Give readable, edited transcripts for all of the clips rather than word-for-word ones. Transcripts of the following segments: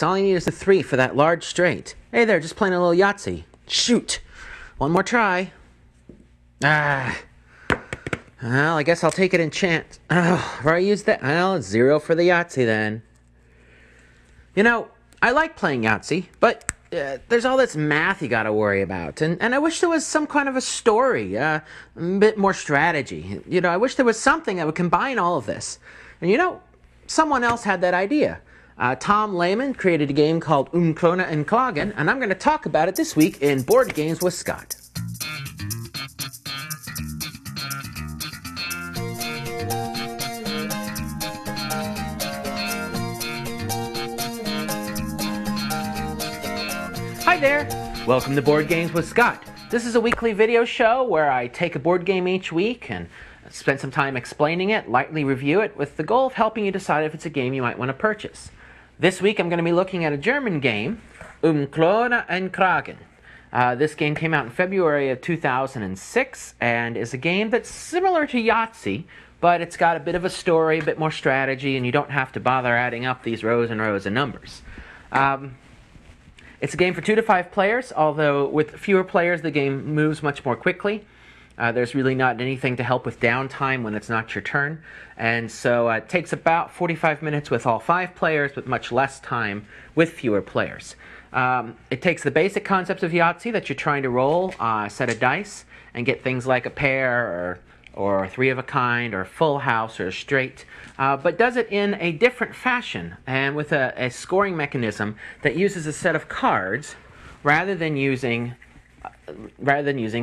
All you need is a 3 for that large straight. Hey there, just playing a little Yahtzee. Shoot! One more try. Well, I guess I'll take it in chance. Oh, where I used that? Well, it's 0 for the Yahtzee then. You know, I like playing Yahtzee, but there's all this math you gotta worry about. And I wish there was some kind of a story, a bit more strategy. You know, I wish there was something that would combine all of this. And you know, someone else had that idea. Tom Lehman created a game called Krone and Krägen, and I'm going to talk about it this week in Board Games with Scott. Hi there! Welcome to Board Games with Scott. This is a weekly video show where I take a board game each week and spend some time explaining it, lightly review it, with the goal of helping you decide if it's a game you might want to purchase. This week I'm going to be looking at a German game, Krone and Krägen. This game came out in February of 2006 and is a game that's similar to Yahtzee, but it's got a bit of a story, a bit more strategy, and you don't have to bother adding up these rows and rows of numbers. It's a game for 2 to 5 players, although with fewer players the game moves much more quickly. There's really not anything to help with downtime when it's not your turn. And so it takes about 45 minutes with all 5 players, but much less time with fewer players. It takes the basic concepts of Yahtzee that you're trying to roll a set of dice and get things like a pair or 3 of a kind or a full house or a straight, but does it in a different fashion and with a scoring mechanism that uses a set of cards rather than using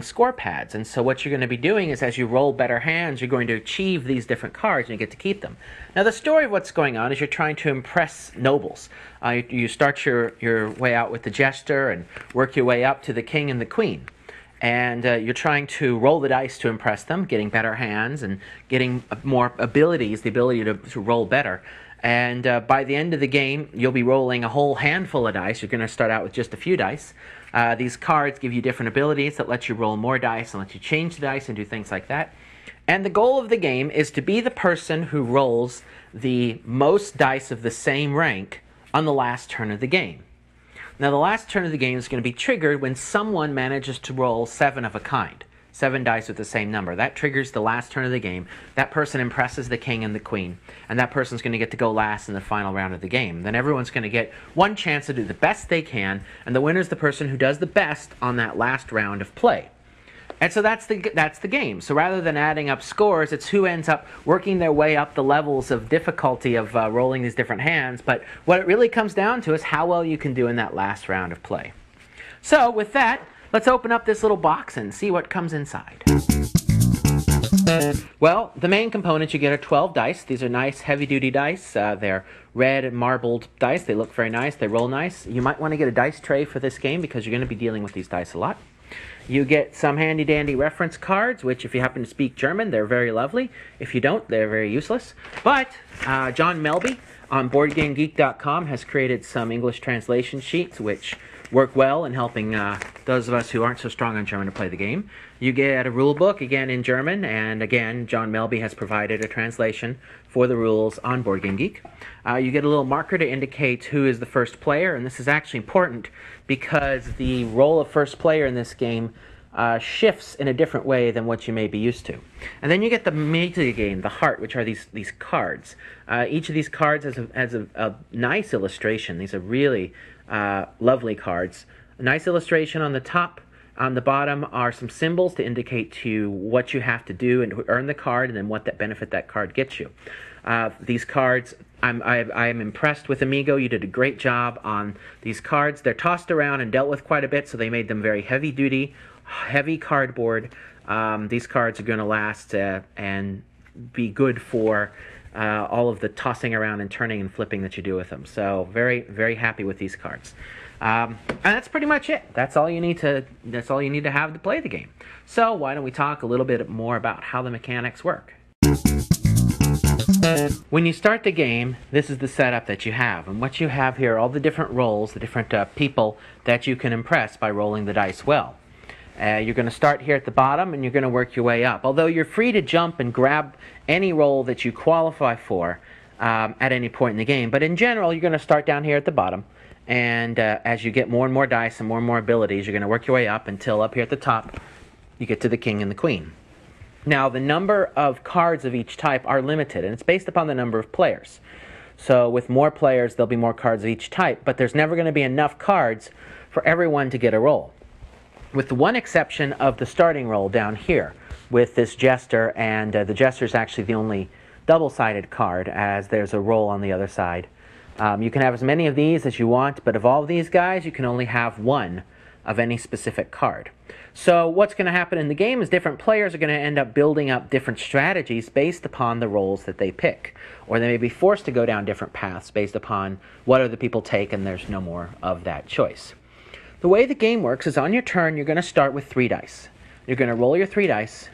score pads. And so what you're going to be doing is as you roll better hands, you're going to achieve these different cards and you get to keep them. Now the story of what's going on is you're trying to impress nobles. You start your way out with the jester and work your way up to the king and the queen. And you're trying to roll the dice to impress them, getting better hands and getting more abilities, the ability to roll better. And by the end of the game, you'll be rolling a whole handful of dice. You're going to start out with just a few dice. These cards give you different abilities that let you roll more dice and let you change the dice and do things like that. And the goal of the game is to be the person who rolls the most dice of the same rank on the last turn of the game. Now, the last turn of the game is going to be triggered when someone manages to roll 7 of a kind. 7 dice with the same number. That triggers the last turn of the game. That person impresses the king and the queen. And that person's going to get to go last in the final round of the game. Then everyone's going to get one chance to do the best they can, and the winner's the person who does the best on that last round of play. And so that's the game. So rather than adding up scores, it's who ends up working their way up the levels of difficulty of rolling these different hands. But what it really comes down to is how well you can do in that last round of play. So with that, let's open up this little box and see what comes inside. Well, the main components you get are 12 dice. These are nice heavy-duty dice. They're red and marbled dice. They look very nice. They roll nice. You might want to get a dice tray for this game because you're going to be dealing with these dice a lot. You get some handy-dandy reference cards, which if you happen to speak German, they're very lovely. If you don't, they're very useless. But John Melby on BoardGameGeek.com has created some English translation sheets, which work well in helping those of us who aren't so strong on German to play the game. You get a rule book, again in German, and again, John Melby has provided a translation for the rules on Board Game Geek. You get a little marker to indicate who is the first player, and this is actually important because the role of first player in this game shifts in a different way than what you may be used to. And then you get the meat of the game, the heart, which are these cards. Each of these cards has a nice illustration. These are really lovely cards. A nice illustration on the top. On the bottom are some symbols to indicate to you what you have to do and to earn the card, and then what that benefit that card gets you. These cards, I am impressed with Amigo. You did a great job on these cards. They're tossed around and dealt with quite a bit, so they made them very heavy duty, heavy cardboard. These cards are going to last and be good for all of the tossing around and turning and flipping that you do with them. So very, very happy with these cards. And that's pretty much it. That's all you need to have to play the game. So why don't we talk a little bit more about how the mechanics work. When you start the game, this is the setup that you have. And what you have here are all the different roles, the different people that you can impress by rolling the dice well. You're going to start here at the bottom and you're going to work your way up. Although you're free to jump and grab any roll that you qualify for, at any point in the game. But in general, you're going to start down here at the bottom. And as you get more and more dice and more abilities, you're going to work your way up until up here at the top, you get to the king and the queen. Now, the number of cards of each type are limited, and it's based upon the number of players. So with more players, there'll be more cards of each type, but there's never going to be enough cards for everyone to get a roll. With the one exception of the starting roll down here, with this jester, and the jester is actually the only double-sided card, as there's a roll on the other side. You can have as many of these as you want, but of all of these guys, you can only have one of any specific card. So what's going to happen in the game is different players are going to end up building up different strategies based upon the roles that they pick. Or they may be forced to go down different paths based upon what other people take, and there's no more of that choice. The way the game works is on your turn, you're going to start with 3 dice. You're going to roll your 3 dice,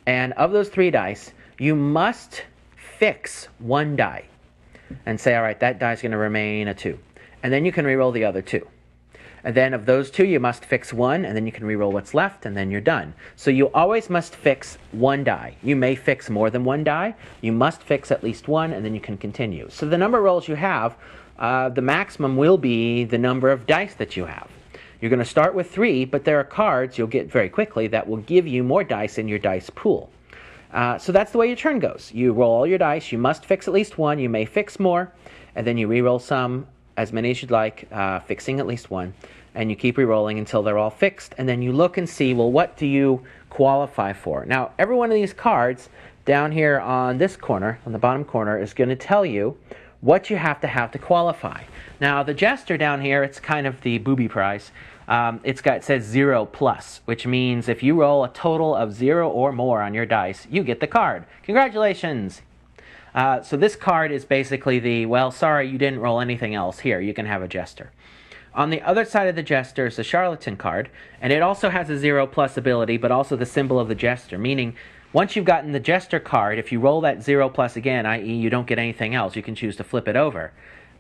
and of those 3 dice, you must fix 1 die. And say, all right, that die is going to remain a 2. And then you can re-roll the other 2. And then of those 2, you must fix 1, and then you can re-roll what's left, and then you're done. So you always must fix 1 die. You may fix more than 1 die. You must fix at least 1, and then you can continue. So the number of rolls you have, the maximum will be the number of dice that you have. You're going to start with 3, but there are cards you'll get very quickly that will give you more dice in your dice pool. So that's the way your turn goes. You roll all your dice. You must fix at least 1. You may fix more, and then you re-roll some, as many as you'd like, fixing at least 1, and you keep re-rolling until they're all fixed, and then you look and see, well, what do you qualify for? Now, every one of these cards down here on this corner, on the bottom corner, is going to tell you what you have to qualify. Now, the jester down here, it's kind of the booby prize. It says 0+, which means if you roll a total of 0 or more on your dice, you get the card. Congratulations! So this card is basically the, well, sorry, you didn't roll anything else. Here, you can have a jester. On the other side of the jester is the charlatan card, and it also has a 0+ ability, but also the symbol of the jester, meaning once you've gotten the jester card, if you roll that 0+ again, i.e. you don't get anything else, you can choose to flip it over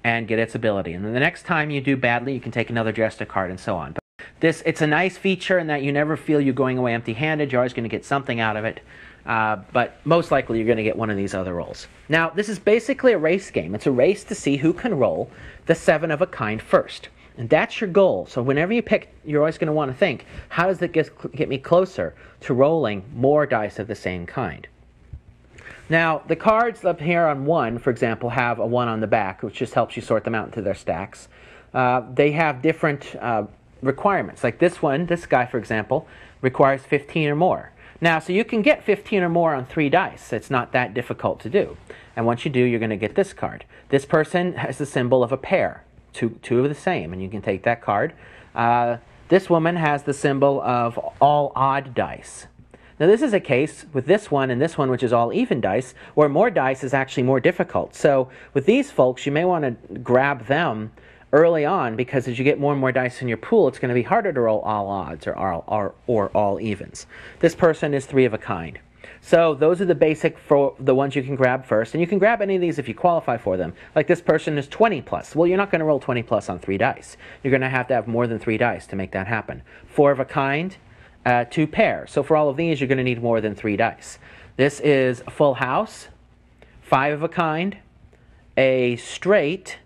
and get its ability. And then the next time you do badly, you can take another jester card and so on. But it's a nice feature in that you never feel you're going away empty-handed. You're always going to get something out of it. But most likely you're going to get one of these other rolls. Now, this is basically a race game. It's a race to see who can roll the 7 of a kind first. And that's your goal. So whenever you pick, you're always going to want to think, how does it get me closer to rolling more dice of the same kind? Now, the cards up here on 1, for example, have a 1 on the back, which just helps you sort them out into their stacks. They have different requirements. Like this one, this guy, for example, requires 15 or more. Now, so you can get 15 or more on 3 dice. It's not that difficult to do. And once you do, you're going to get this card. This person has the symbol of a pair, two of the same, and you can take that card. This woman has the symbol of all odd dice. Now, this is a case with this one and this one, which is all even dice, where more dice is actually more difficult. So with these folks, you may want to grab them early on, because as you get more and more dice in your pool, it's going to be harder to roll all odds or all evens. This person is 3 of a kind. So those are the basic for the ones you can grab first, and you can grab any of these if you qualify for them. Like this person is 20+. Well, you're not going to roll 20+ on 3 dice. You're going to have more than 3 dice to make that happen. 4 of a kind, 2 pair. So for all of these, you're going to need more than 3 dice. This is a full house, 5 of a kind, a straight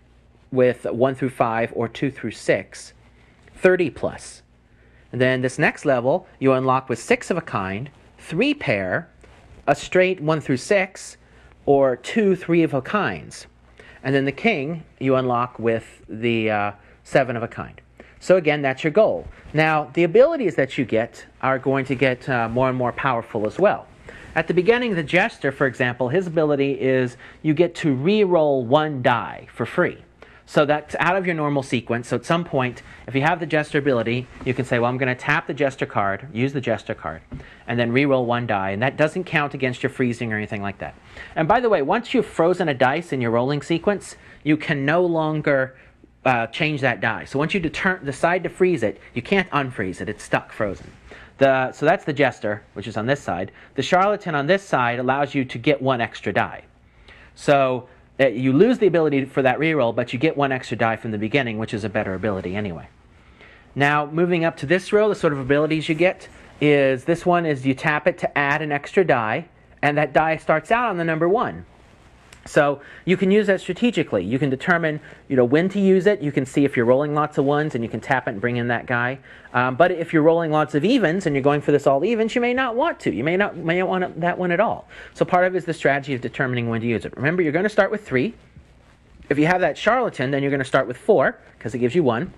with 1 through 5 or 2 through 6, 30+. And then this next level, you unlock with 6 of a kind, 3 pair, a straight 1 through 6, or 2 3 of a kinds. And then the king, you unlock with the 7 of a kind. So again, that's your goal. Now, the abilities that you get are going to get more and more powerful as well. At the beginning, the jester, for example, his ability is you get to re-roll 1 die for free. So that's out of your normal sequence. So at some point, if you have the jester ability, you can say, well, I'm going to tap the jester card, use the jester card, and then re-roll 1 die. And that doesn't count against your freezing or anything like that. And by the way, once you've frozen a dice in your rolling sequence, you can no longer change that die. So once you decide to freeze it, you can't unfreeze it. It's stuck frozen. So that's the jester, which is on this side. The charlatan on this side allows you to get 1 extra die. So you lose the ability for that reroll, but you get 1 extra die from the beginning, which is a better ability anyway. Now, moving up to this row, the sort of abilities you get is, this one is you tap it to add an extra die, and that die starts out on the number 1. So you can use that strategically. You can determine, when to use it. You can see if you're rolling lots of ones, and you can tap it and bring in that guy. But if you're rolling lots of evens and you're going for this all evens, you may not want to. You may not want that one at all. So part of it is the strategy of determining when to use it. Remember, you're going to start with 3. If you have that charlatan, then you're going to start with 4 because it gives you 1.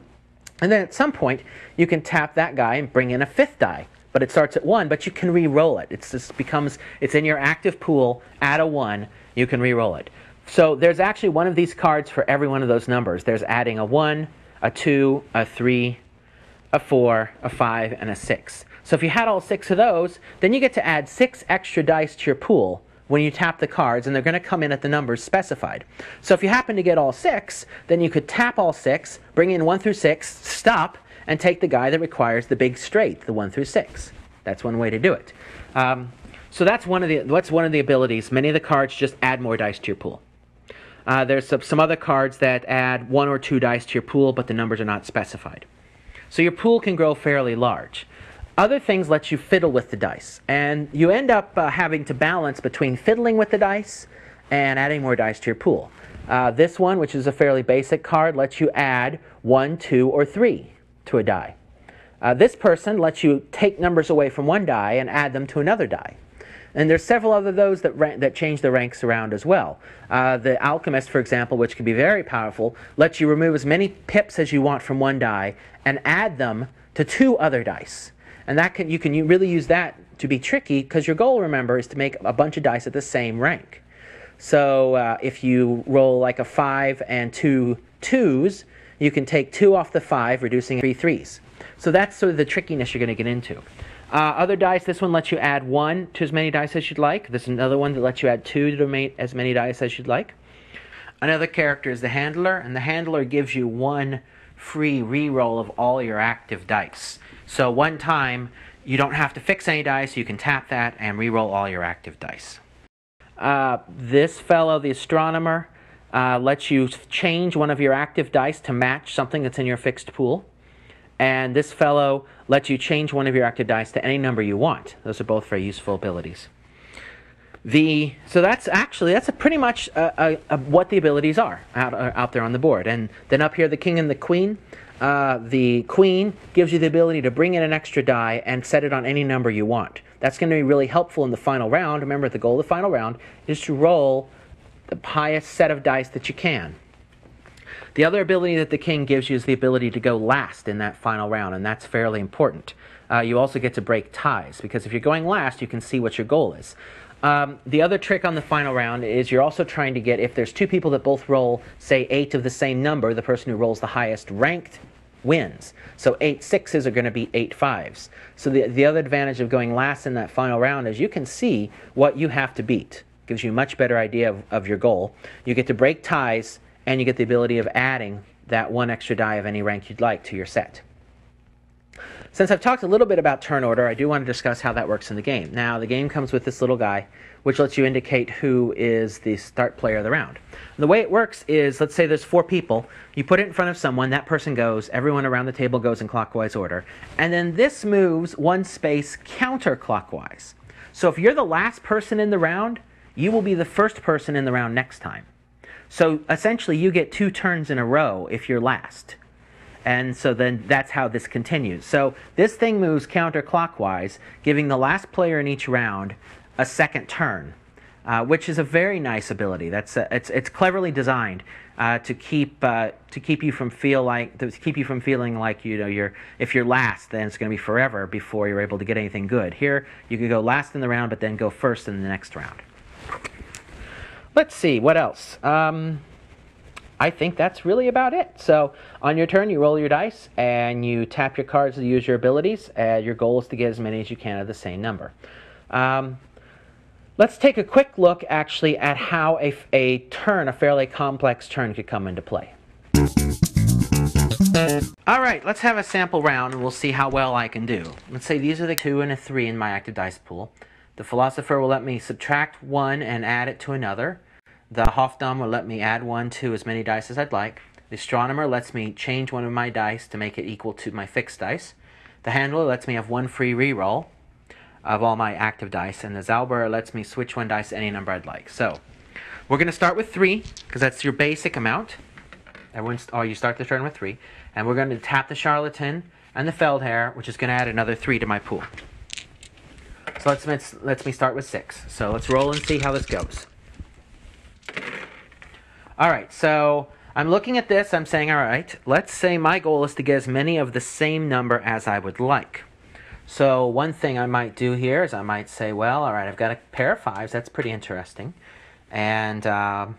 And then at some point, you can tap that guy and bring in a 5th die. But it starts at 1, but you can re-roll it. It's in your active pool. Add a 1. You can re-roll it. So there's actually one of these cards for every one of those numbers. There's adding a 1, a 2, a 3, a 4, a 5, and a 6. So if you had all 6 of those, then you get to add 6 extra dice to your pool when you tap the cards, and they're going to come in at the numbers specified. So if you happen to get all 6, then you could tap all 6, bring in 1 through 6, stop, and take the guy that requires the big straight, the 1 through 6. That's one way to do it. So that's one of the abilities. Many of the cards just add more dice to your pool. There's some other cards that add 1 or 2 dice to your pool, but the numbers are not specified. So your pool can grow fairly large. Other things let you fiddle with the dice, and you end up having to balance between fiddling with the dice and adding more dice to your pool. This one, which is a fairly basic card, lets you add 1, 2, or 3 to a die. This person lets you take numbers away from one die and add them to another die. And there's several other those that change the ranks around as well. The Alchemist, for example, which can be very powerful, lets you remove as many pips as you want from one die and add them to 2 other dice. And you can really use that to be tricky, because your goal, remember, is to make a bunch of dice at the same rank. So if you roll like a 5 and 2 2s, you can take 2 off the 5, reducing 3 3s. So that's sort of the trickiness you're going to get into. Other dice, this one lets you add 1 to as many dice as you'd like. This is another one that lets you add 2 to as many dice as you'd like. Another character is the Handler, and the Handler gives you 1 free reroll of all your active dice. So one time, you don't have to fix any dice. You can tap that and reroll all your active dice. This fellow, the Astronomer, lets you change one of your active dice to match something that's in your fixed pool. And this fellow lets you change one of your active dice to any number you want. Those are both very useful abilities. So that's pretty much what the abilities are out there on the board. And then up here, the King and the Queen. The Queen gives you the ability to bring in an extra die and set it on any number you want. That's going to be really helpful in the final round. Remember, the goal of the final round is to roll the highest set of dice that you can. The other ability that the King gives you is the ability to go last in that final round, and that's fairly important. You also get to break ties, because if you're going last, you can see what your goal is. The other trick on the final round is you're also trying to get, if there's 2 people that both roll, say, 8 of the same number, the person who rolls the highest ranked wins. So 8 6s are going to be 8 5s. So the other advantage of going last in that final round is you can see what you have to beat. Gives you a much better idea of your goal. You get to break ties, and you get the ability of adding that 1 extra die of any rank you'd like to your set. Since I've talked a little bit about turn order, I do want to discuss how that works in the game. Now, the game comes with this little guy, which lets you indicate who is the start player of the round. And the way it works is, let's say there's 4 people. You put it in front of someone, that person goes, everyone around the table goes in clockwise order, and then this moves 1 space counterclockwise. So if you're the last person in the round, you will be the first person in the round next time. So essentially, you get 2 turns in a row if you're last. And so then that's how this continues. So this thing moves counterclockwise, giving the last player in each round a second turn, which is a very nice ability. It's cleverly designed to keep you from feeling like if you're last, then it's going to be forever before you're able to get anything good. Here, you could go last in the round, but then go first in the next round. Let's see, what else? I think that's really about it. So on your turn, you roll your dice, and you tap your cards to use your abilities. Your goal is to get as many as you can of the same number. Let's take a quick look, actually, at how a fairly complex turn could come into play. All right, let's have a sample round, and we'll see how well I can do. Let's say these are the 2 and a 3 in my active dice pool. The Philosopher will let me subtract 1 and add it to another. The Hofdom will let me add 1 to as many dice as I'd like. The Astronomer lets me change one of my dice to make it equal to my fixed dice. The Handler lets me have 1 free reroll of all my active dice. And the Zauberer lets me switch 1 dice to any number I'd like. So We're going to start with 3, because that's your basic amount. You start the turn with 3. And we're going to tap the Charlatan and the Feldherr, which is going to add another 3 to my pool. So let's me start with 6. So let's roll and see how this goes. Alright, so I'm looking at this, I'm saying, alright, let's say my goal is to get as many of the same number as I would like. So one thing I might do here is I might say, well, alright, I've got a pair of 5s, that's pretty interesting. And I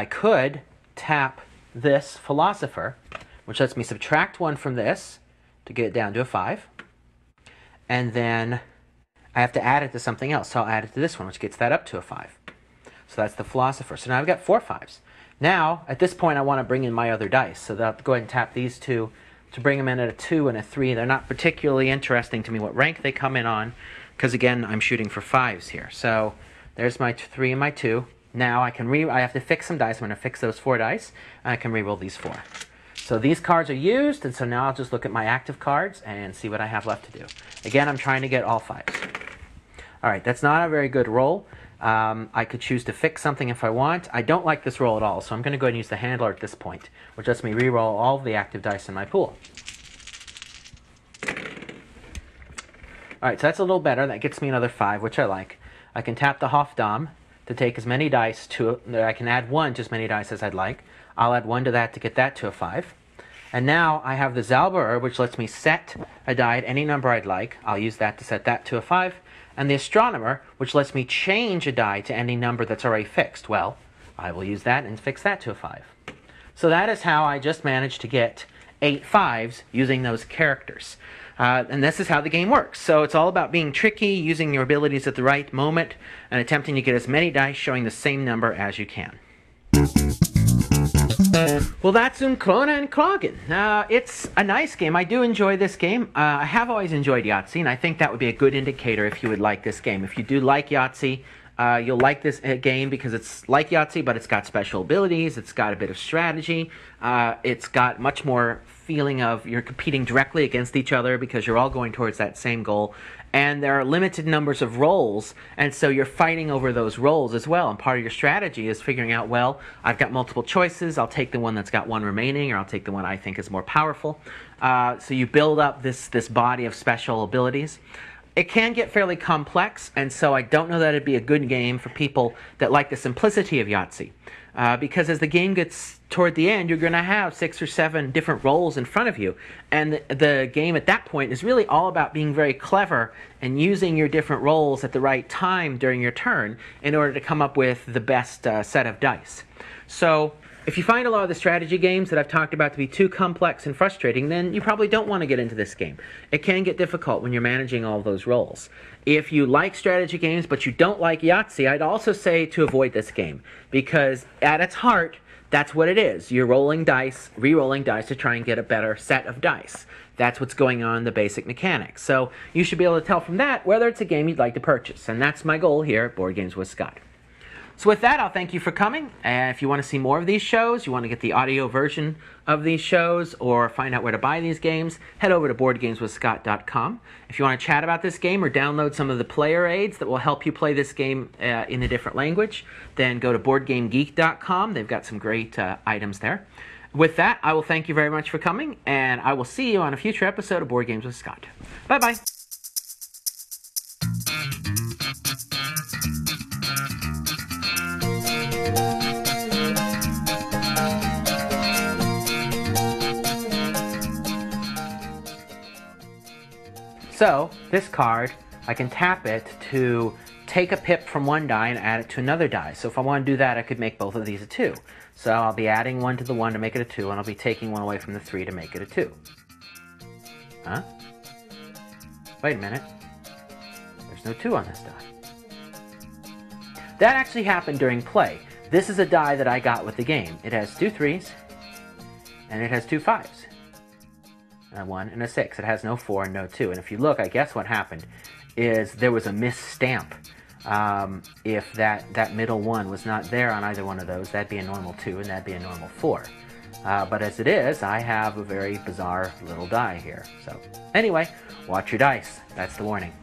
could tap this Philosopher, which lets me subtract 1 from this to get it down to a 5. And then I have to add it to something else, so I'll add it to this one, which gets that up to a 5. So that's the Philosopher. So now I've got 4 5s. Now, at this point, I want to bring in my other dice. So I'll go ahead and tap these 2 to bring them in at a 2 and a 3. They're not particularly interesting to me what rank they come in on, because again, I'm shooting for 5s here. So there's my 3 and my 2. Now I have to fix some dice. I'm going to fix those 4 dice, and I can re-roll these 4. So these cards are used, and so now I'll just look at my active cards and see what I have left to do. Again, I'm trying to get all 5s. Alright, that's not a very good roll. I could choose to fix something if I want. I don't like this roll at all, so I'm going to go ahead and use the handler at this point, which lets me re-roll all of the active dice in my pool. Alright, so that's a little better. That gets me another 5, which I like. I can tap the Hofdam to take as many dice to... I can add 1 to as many dice as I'd like. I'll add 1 to that to get that to a 5. And now I have the Zauberer, which lets me set a die at any number I'd like. I'll use that to set that to a 5. And the Astronomer, which lets me change a die to any number that's already fixed. Well, I will use that and fix that to a 5. So that is how I just managed to get 8 5s using those characters. And this is how the game works. So it's all about being tricky, using your abilities at the right moment, and attempting to get as many dice showing the same number as you can. Well, that's Um Krone and Krägen. It's a nice game. I do enjoy this game. I have always enjoyed Yahtzee, and I think that would be a good indicator if you would like this game. If you do like Yahtzee, you'll like this game because it's like Yahtzee, but it's got special abilities, it's got a bit of strategy, it's got much more feeling of you're competing directly against each other because you're all going towards that same goal. And there are limited numbers of rolls, and so you're fighting over those rolls as well. And part of your strategy is figuring out, well, I've got multiple choices. I'll take the one that's got 1 remaining, or I'll take the one I think is more powerful. So you build up this body of special abilities. It can get fairly complex, and so I don't know that it'd be a good game for people that like the simplicity of Yahtzee. Because as the game gets toward the end, you're going to have 6 or 7 different rolls in front of you. And the game at that point is really all about being very clever and using your different rolls at the right time during your turn in order to come up with the best set of dice. So if you find a lot of the strategy games that I've talked about to be too complex and frustrating, then you probably don't want to get into this game. It can get difficult when you're managing all those rolls. If you like strategy games but you don't like Yahtzee, I'd also say to avoid this game, because at its heart, that's what it is. You're rolling dice, re-rolling dice to try and get a better set of dice. That's what's going on in the basic mechanics. So you should be able to tell from that whether it's a game you'd like to purchase. And that's my goal here at Board Games with Scott. So with that, I'll thank you for coming. And if you want to see more of these shows, you want to get the audio version of these shows, or find out where to buy these games, head over to BoardGamesWithScott.com. If you want to chat about this game or download some of the player aids that will help you play this game in a different language, then go to BoardGameGeek.com. They've got some great items there. With that, I will thank you very much for coming, and I will see you on a future episode of Board Games with Scott. Bye-bye. So, this card, I can tap it to take a pip from one die and add it to another die. So if I want to do that, I could make both of these a 2. So I'll be adding 1 to the 1 to make it a 2, and I'll be taking 1 away from the 3 to make it a 2. Huh? Wait a minute. There's no 2 on this die. That actually happened during play. This is a die that I got with the game. It has 2 3s, and it has 2 5s. And a 1 and a 6. It has no 4 and no 2. And if you look, I guess what happened is there was a misstamp. If that middle 1 was not there on either one of those, that'd be a normal 2 and that'd be a normal 4. But as it is, I have a very bizarre little die here. So anyway, watch your dice. That's the warning.